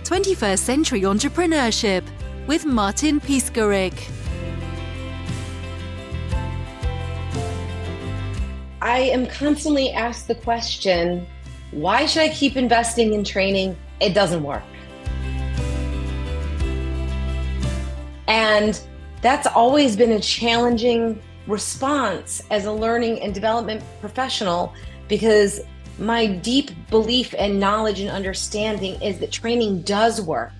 21st Century Entrepreneurship with Martin Piskarik. I am constantly asked the question, why should I keep investing in training? It doesn't work. And that's always been a challenging response as a learning and development professional, because my deep belief and knowledge and understanding is that training does work.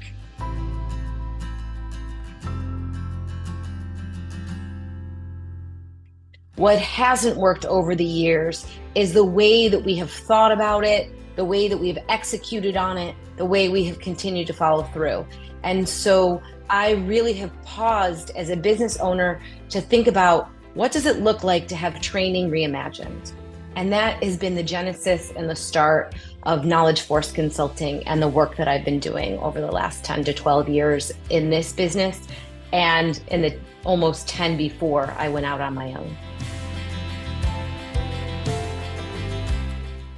What hasn't worked over the years is the way that we have thought about it, the way that we've executed on it, the way we have continued to follow through. And so I really have paused as a business owner to think about, what does it look like to have training reimagined? And that has been the genesis and the start of Knowledge Force Consulting and the work that I've been doing over the last 10 to 12 years in this business, and in the almost 10 before I went out on my own.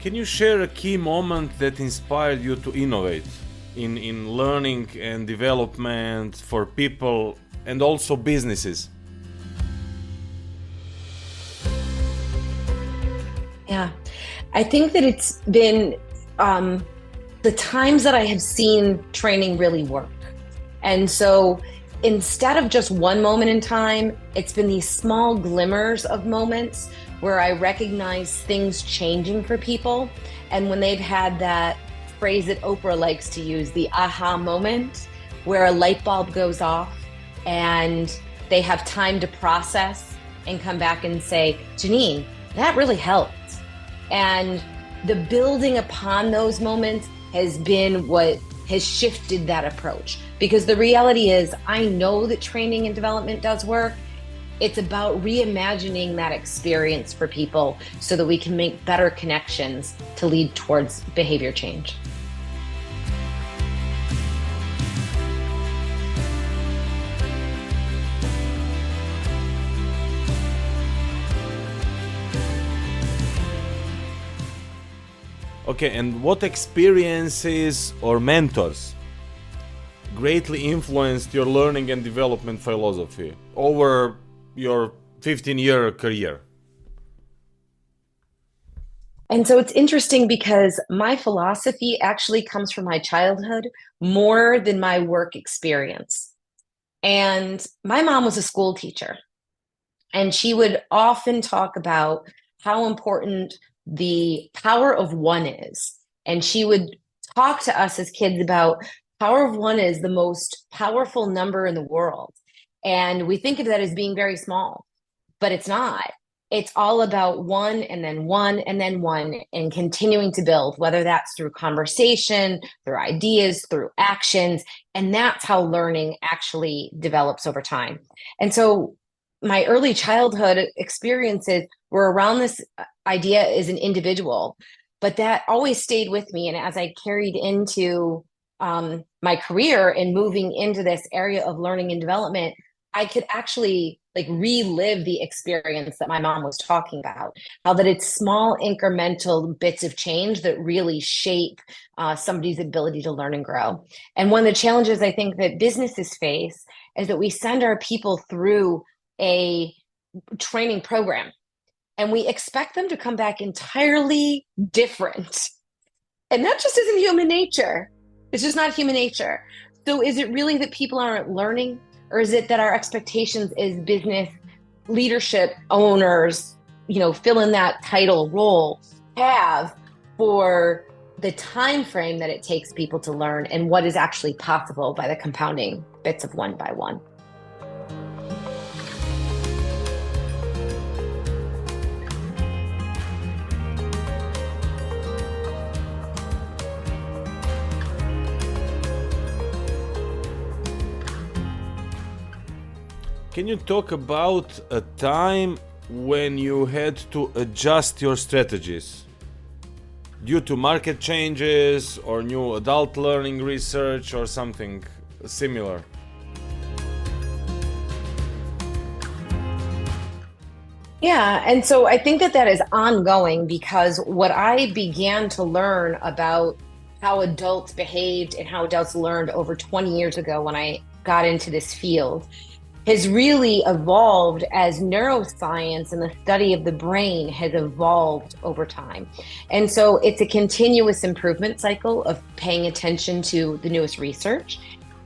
Can you share a key moment that inspired you to innovate in learning and development for people and also businesses? Yeah, I think that it's been the times that I have seen training really work. And so instead of just one moment in time, it's been these small glimmers of moments where I recognize things changing for people. And when they've had that phrase that Oprah likes to use, the aha moment, where a light bulb goes off and they have time to process and come back and say, Ginine, that really helped. And the building upon those moments has been what has shifted that approach. Because the reality is, I know that training and development does work. It's about reimagining that experience for people so that we can make better connections to lead towards behavior change. Okay, and what experiences or mentors greatly influenced your learning and development philosophy over your 15-year career? And so it's interesting because my philosophy actually comes from my childhood more than my work experience. And my mom was a school teacher, and she would often talk about how important the power of one is. And she would talk to us as kids about power of one is the most powerful number in the world. And we think of that as being very small, but it's not. It's all about one and then one and then one, and continuing to build, whether that's through conversation, through ideas, through actions. And that's how learning actually develops over time. And so my early childhood experiences were around this idea as an individual, but that always stayed with me. And as I carried into my career and moving into this area of learning and development, I could actually relive the experience that my mom was talking about, how that it's small incremental bits of change that really shape somebody's ability to learn and grow. And one of the challenges I think that businesses face is that we send our people through a training program and we expect them to come back entirely different. And that just isn't human nature. It's just not human nature. So is it really that people aren't learning? Or is it that our expectations as business leadership owners, fill in that title role, have for the time frame that it takes people to learn and what is actually possible by the compounding bits of one by one? Can you talk about a time when you had to adjust your strategies due to market changes or new adult learning research or something similar? Yeah, and so I think that is ongoing, because what I began to learn about how adults behaved and how adults learned over 20 years ago when I got into this field has really evolved as neuroscience and the study of the brain has evolved over time. And so it's a continuous improvement cycle of paying attention to the newest research.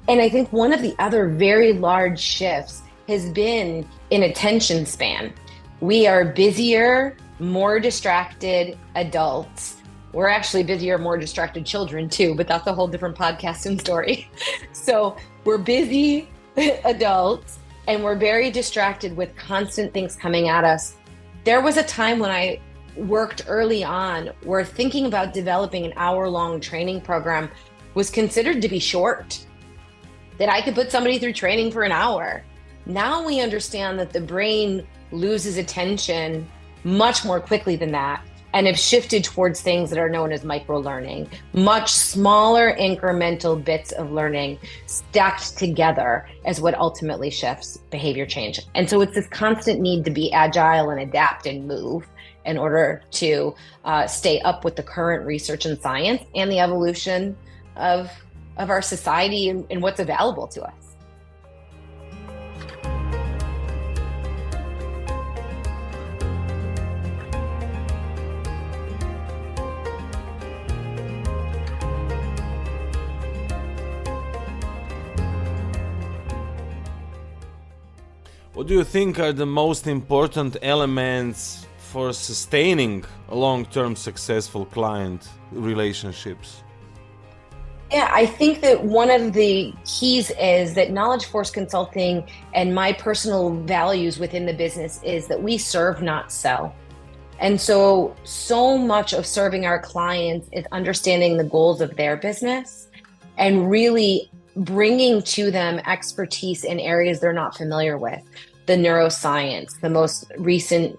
And I think one of the other very large shifts has been in attention span. We are busier, more distracted adults. We're actually busier, more distracted children too, but that's a whole different podcast and story. So we're busy adults and we're very distracted with constant things coming at us. There was a time when I worked early on where thinking about developing an hour-long training program was considered to be short, that I could put somebody through training for an hour. Now we understand that the brain loses attention much more quickly than that and have shifted towards things that are known as microlearning, much smaller incremental bits of learning stacked together as what ultimately shifts behavior change. And so it's this constant need to be agile and adapt and move in order to stay up with the current research and science and the evolution of our society and what's available to us. What do you think are the most important elements for sustaining long-term successful client relationships? Yeah, I think that one of the keys is that Knowledge Force Consulting and my personal values within the business is that we serve, not sell. And so much of serving our clients is understanding the goals of their business and really bringing to them expertise in areas they're not familiar with. The neuroscience, the most recent,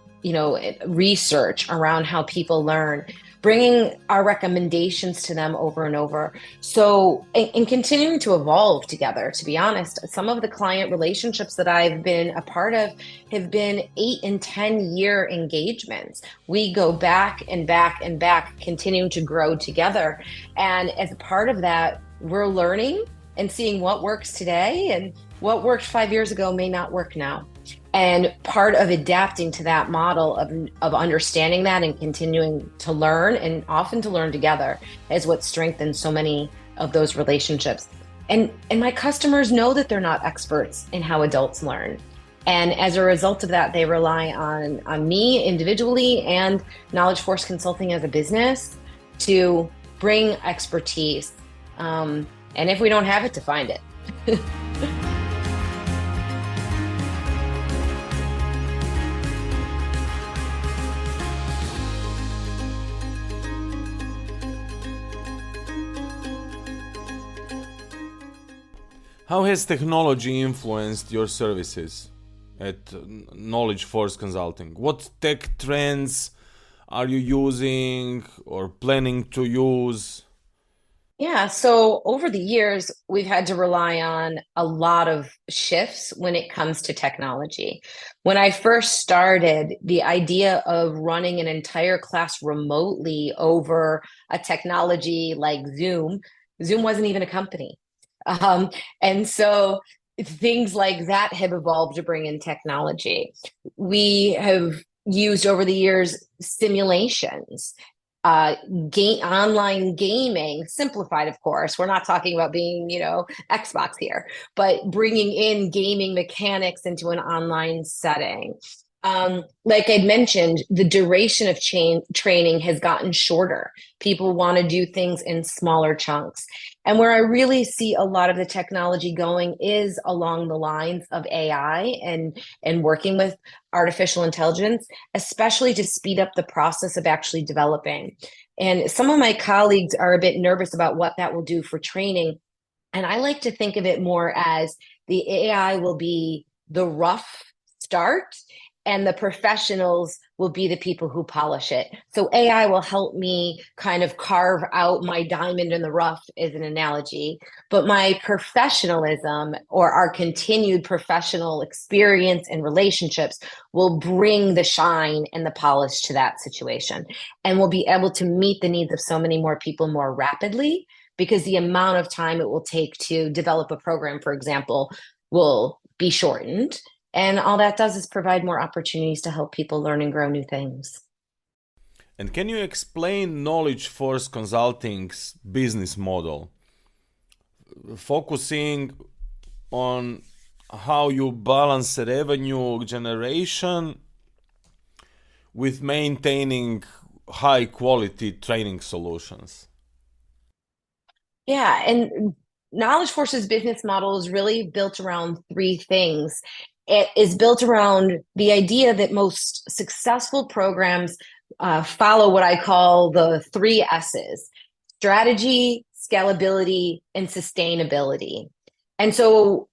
research around how people learn, bringing our recommendations to them over and over. So, and continuing to evolve together, to be honest. Some of the client relationships that I've been a part of have been 8 and 10-year engagements. We go back and back and back, continuing to grow together. And as a part of that, we're learning and seeing what works today and what worked 5 years ago may not work now. And part of adapting to that model of understanding that and continuing to learn and often to learn together is what strengthens so many of those relationships. And my customers know that they're not experts in how adults learn. And as a result of that, they rely on me individually and Knowledge Force Consulting as a business to bring expertise. And if we don't have it, to find it. How has technology influenced your services at Knowledge Force Consulting? What tech trends are you using or planning to use? Yeah, so over the years, we've had to rely on a lot of shifts when it comes to technology. When I first started, the idea of running an entire class remotely over a technology like Zoom wasn't even a company. And so things like that have evolved to bring in technology. We have used over the years simulations, online gaming, simplified, of course. We're not talking about being, Xbox here, but bringing in gaming mechanics into an online setting. Like I mentioned, the duration of training has gotten shorter. People want to do things in smaller chunks. And where I really see a lot of the technology going is along the lines of AI and working with artificial intelligence, especially to speed up the process of actually developing. And some of my colleagues are a bit nervous about what that will do for training. And I like to think of it more as the AI will be the rough start, and the professionals will be the people who polish it. So AI will help me kind of carve out my diamond in the rough, as an analogy, but my professionalism or our continued professional experience and relationships will bring the shine and the polish to that situation. And we'll be able to meet the needs of so many more people more rapidly, because the amount of time it will take to develop a program, for example, will be shortened. And all that does is provide more opportunities to help people learn and grow new things. And can you explain Knowledge Force Consulting's business model, focusing on how you balance revenue generation with maintaining high quality training solutions? Yeah, and Knowledge Force's business model is really built around three things. It is built around the idea that most successful programs follow what I call the three S's: strategy, scalability, and sustainability. And so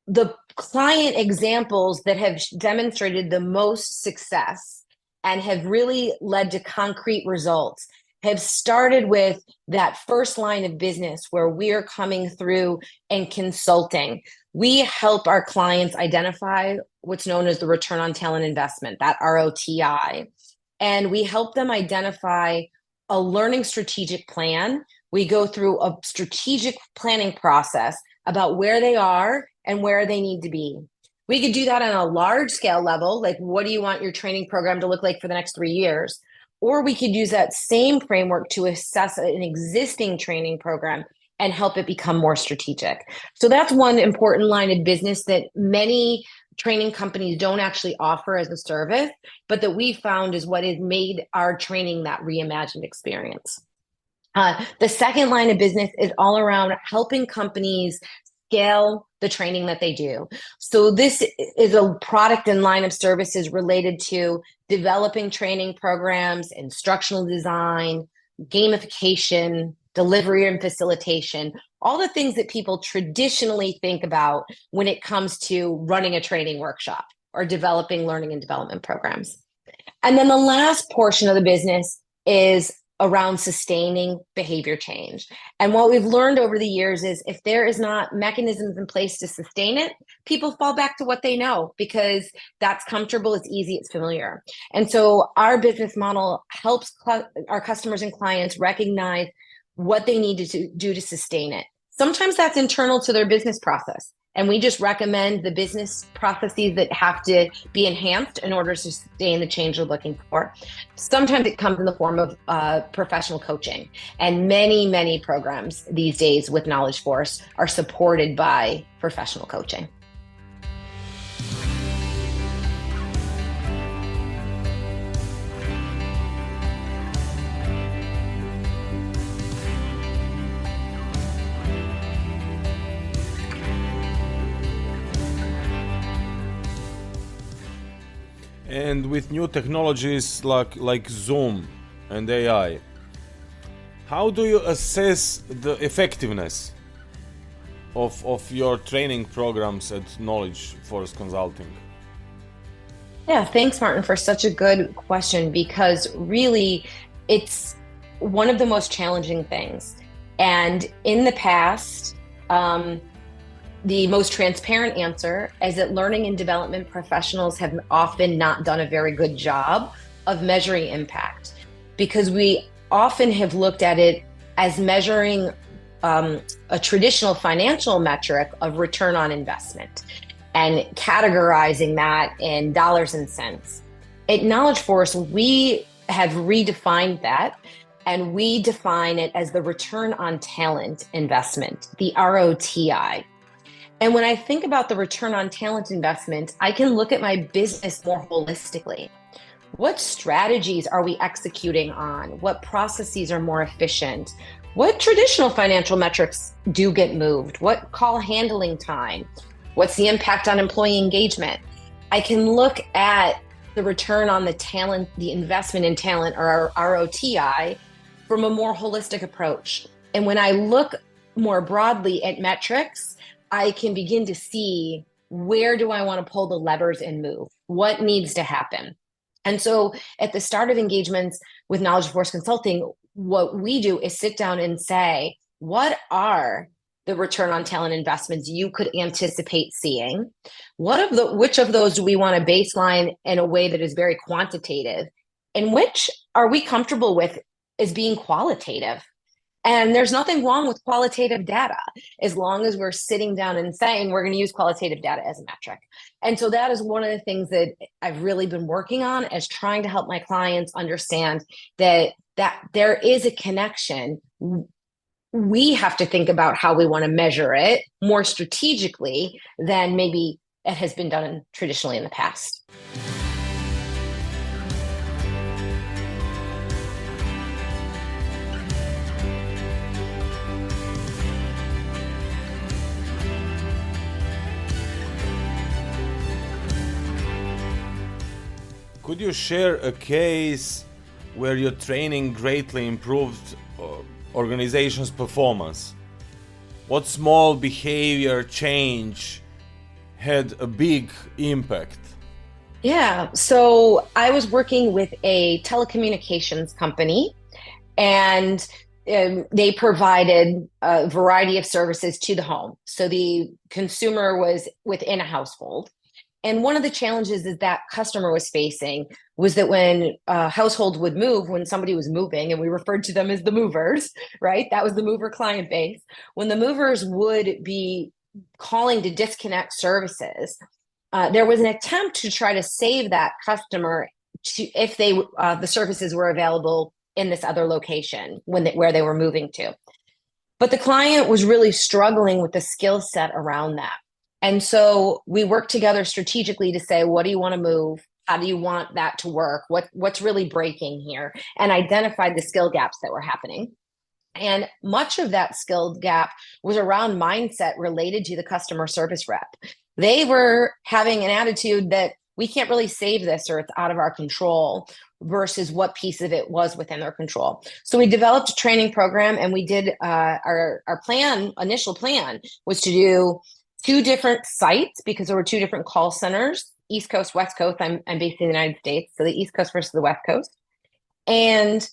the client examples that have demonstrated the most success and have really led to concrete results have started with that first line of business where we're coming through and consulting. We help our clients identify what's known as the return on talent investment, that ROTI. And we help them identify a learning strategic plan. We go through a strategic planning process about where they are and where they need to be. We could do that on a large scale level, like what do you want your training program to look like for the next 3 years? Or we could use that same framework to assess an existing training program and help it become more strategic. So that's one important line of business that many training companies don't actually offer as a service, but that we found is what has made our training that reimagined experience. The second line of business is all around helping companies scale the training that they do. So this is a product and line of services related to developing training programs, instructional design, gamification, delivery and facilitation, all the things that people traditionally think about when it comes to running a training workshop or developing learning and development programs. And then the last portion of the business is around sustaining behavior change. And what we've learned over the years is if there is not mechanisms in place to sustain it, people fall back to what they know because that's comfortable, it's easy, it's familiar. And so our business model helps our customers and clients recognize what they need to do to sustain it. Sometimes that's internal to their business process. And we just recommend the business processes that have to be enhanced in order to sustain the change they're looking for. Sometimes it comes in the form of professional coaching. And many, many programs these days with Knowledge Force are supported by professional coaching. And with new technologies like Zoom and AI, how do you assess the effectiveness of your training programs at Knowledge Force Consulting? Yeah, thanks, Martin, for such a good question, because really it's one of the most challenging things. And in the past, the most transparent answer is that learning and development professionals have often not done a very good job of measuring impact, because we often have looked at it as measuring a traditional financial metric of return on investment and categorizing that in dollars and cents. At Knowledge Force, we have redefined that, and we define it as the return on talent investment, the ROTI. And when I think about the return on talent investment, I can look at my business more holistically. What strategies are we executing on? What processes are more efficient? What traditional financial metrics do get moved? What call handling time? What's the impact on employee engagement? I can look at the return on the talent, the investment in talent, or our ROTI, from a more holistic approach. And when I look more broadly at metrics, I can begin to see where do I want to pull the levers and move? What needs to happen? And so at the start of engagements with Knowledge Force Consulting, what we do is sit down and say, what are the return on talent investments you could anticipate seeing? Which of those do we want to baseline in a way that is very quantitative? And which are we comfortable with as being qualitative? And there's nothing wrong with qualitative data as long as we're sitting down and saying we're going to use qualitative data as a metric. And so that is one of the things that I've really been working on, is trying to help my clients understand that there is a connection. We have to think about how we want to measure it more strategically than maybe it has been done traditionally in the past. Could you share a case where your training greatly improved organization's performance? What small behavior change had a big impact? Yeah, so I was working with a telecommunications company, and they provided a variety of services to the home. So the consumer was within a household. And one of the challenges that customer was facing was that when a household would move, when somebody was moving, and we referred to them as the movers, right? That was the mover client base. When the movers would be calling to disconnect services, there was an attempt to try to save that customer if the services were available in this other location where they were moving to. But the client was really struggling with the skill set around that. And so we worked together strategically to say, what do you want to move? How do you want that to work? What's really breaking here? And identified the skill gaps that were happening. And much of that skill gap was around mindset related to the customer service rep. They were having an attitude that we can't really save this, or it's out of our control, versus what piece of it was within their control. So we developed a training program, and we did our initial plan was to do 2 different sites, because there were 2 different call centers, East Coast, West Coast. I'm based in the United States, so the East Coast versus the West Coast. And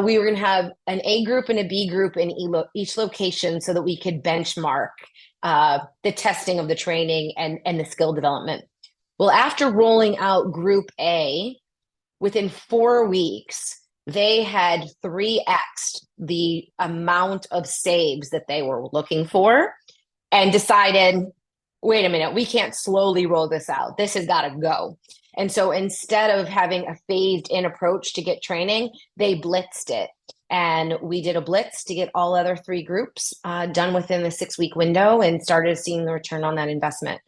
we were going to have an A group and a B group in each location so that we could benchmark the testing of the training and the skill development. Well, after rolling out Group A, within 4 weeks, they had 3x'd the amount of saves that they were looking for, and decided, wait a minute, we can't slowly roll this out. This has got to go. And so instead of having a phased in approach to get training, they blitzed it. And we did a blitz to get all other 3 groups done within the 6-week window, and started seeing the return on that investment.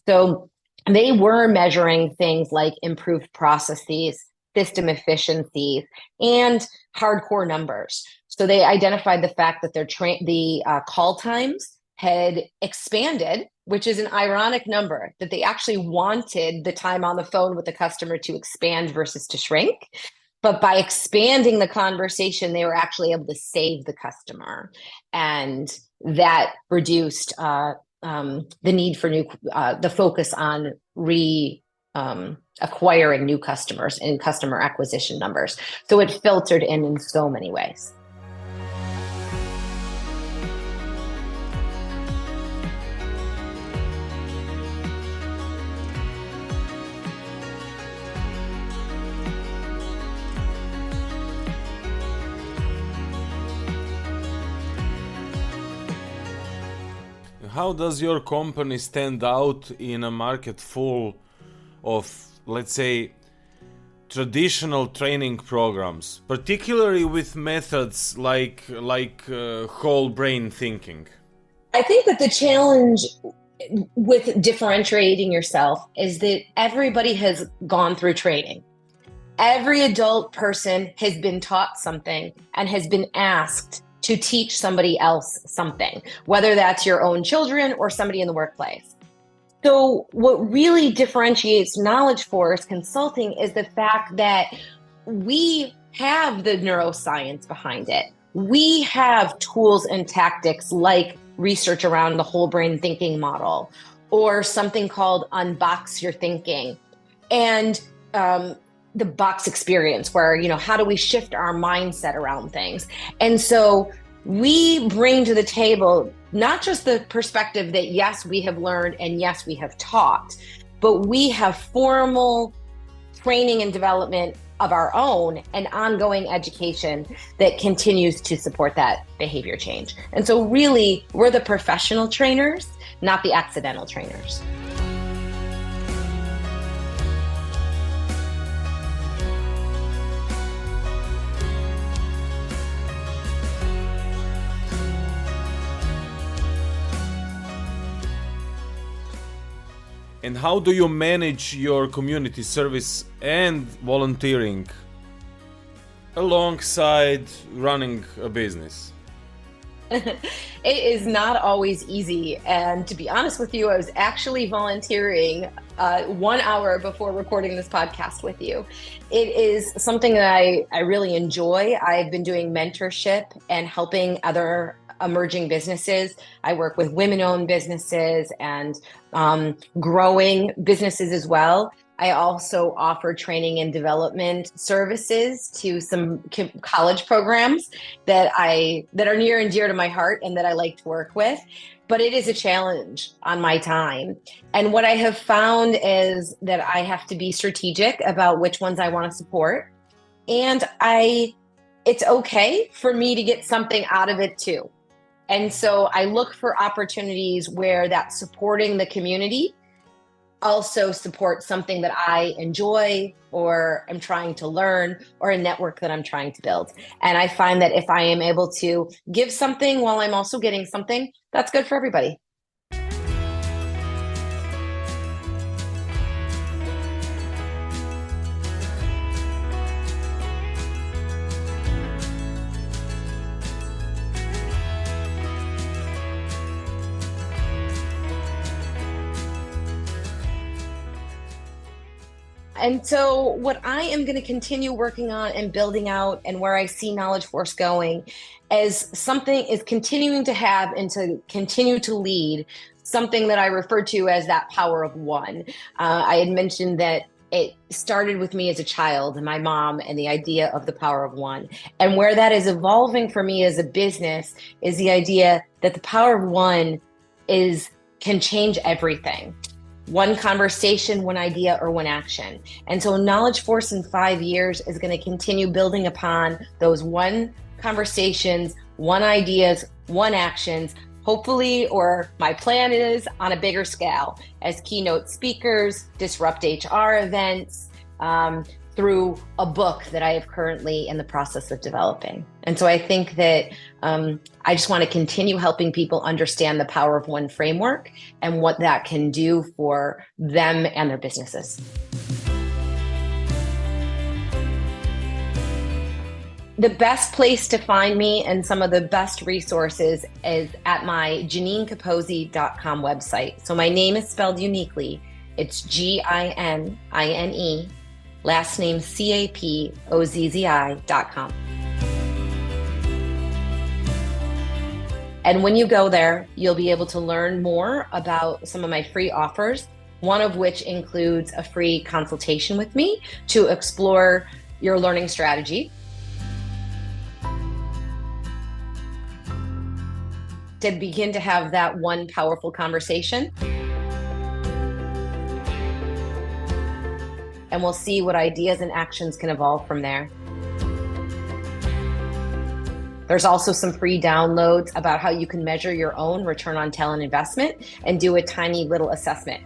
So they were measuring things like improved processes, system efficiencies, and hardcore numbers. So they identified the fact that the call times had expanded, which is an ironic number, that they actually wanted the time on the phone with the customer to expand versus to shrink. But by expanding the conversation, they were actually able to save the customer. And that reduced the need for the focus on acquiring new customers and customer acquisition numbers. So it filtered in so many ways. How does your company stand out in a market full of, let's say, traditional training programs, particularly with methods like whole brain thinking? I think that the challenge with differentiating yourself is that everybody has gone through training. Every adult person has been taught something and has been asked to teach somebody else something, whether that's your own children or somebody in the workplace. So what really differentiates Knowledge Force Consulting is the fact that we have the neuroscience behind it. We have tools and tactics like research around the whole brain thinking model. or something called Unbox Your Thinking. And the box experience where, how do we shift our mindset around things? And so we bring to the table not just the perspective that, yes, we have learned and yes, we have taught, but we have formal training and development of our own and ongoing education that continues to support that behavior change. And so really, we're the professional trainers, not the accidental trainers. And how do you manage your community service and volunteering alongside running a business? It is not always easy. And to be honest with you, I was actually volunteering 1 hour before recording this podcast with you. It is something that I really enjoy. I've been doing mentorship and helping other emerging businesses. I work with women-owned businesses and growing businesses as well. I also offer training and development services to some college programs that are near and dear to my heart and that I like to work with. But it is a challenge on my time. And what I have found is that I have to be strategic about which ones I want to support. And it's okay for me to get something out of it too. And so I look for opportunities where that supporting the community also supports something that I enjoy or am trying to learn or a network that I'm trying to build. And I find that if I am able to give something while I'm also getting something, that's good for everybody. And so what I am going to continue working on and building out, and where I see Knowledge Force going, is continuing to have and to continue to lead something that I refer to as that power of one. I had mentioned that it started with me as a child and my mom and the idea of the power of one. And where that is evolving for me as a business is the idea that the power of one can change everything. One conversation, one idea, or one action. And so Knowledge Force in 5 years is going to continue building upon those one conversations, one ideas, one actions, hopefully, or my plan is on a bigger scale as keynote speakers, disrupt HR events, through a book that I have currently in the process of developing. And so I think that I just want to continue helping people understand the power of one framework and what that can do for them and their businesses. The best place to find me and some of the best resources is at my GinineCapozzi.com website. So my name is spelled uniquely. It's Ginine, last name Capozzi.com. And when you go there, you'll be able to learn more about some of my free offers, one of which includes a free consultation with me to explore your learning strategy, to begin to have that one powerful conversation. And we'll see what ideas and actions can evolve from there. There's also some free downloads about how you can measure your own return on talent investment and do a tiny little assessment.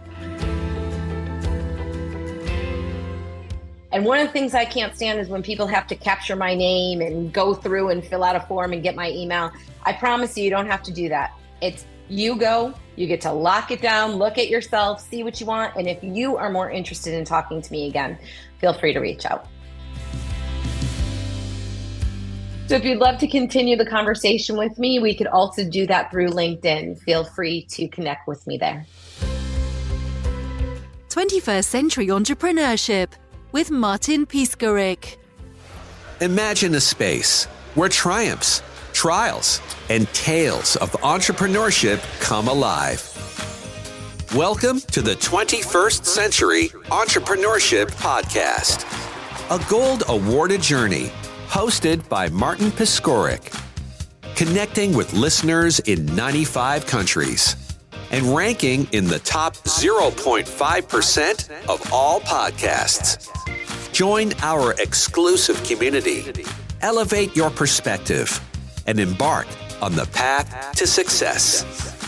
And one of the things I can't stand is when people have to capture my name and go through and fill out a form and get my email. I promise you don't have to do that. It's you go, you get to lock it down, look at yourself, see what you want. And if you are more interested in talking to me again, feel free to reach out. So if you'd love to continue the conversation with me, we could also do that through LinkedIn. Feel free to connect with me there. 21st Century Entrepreneurship with Martin Piskarik. Imagine a space where triumphs, trials, and tales of entrepreneurship come alive. Welcome to the 21st Century Entrepreneurship Podcast, a gold awarded journey hosted by Martin Piskorik, connecting with listeners in 95 countries and ranking in the top 0.5% of all podcasts. Join our exclusive community, elevate your perspective, and embark on the path to success.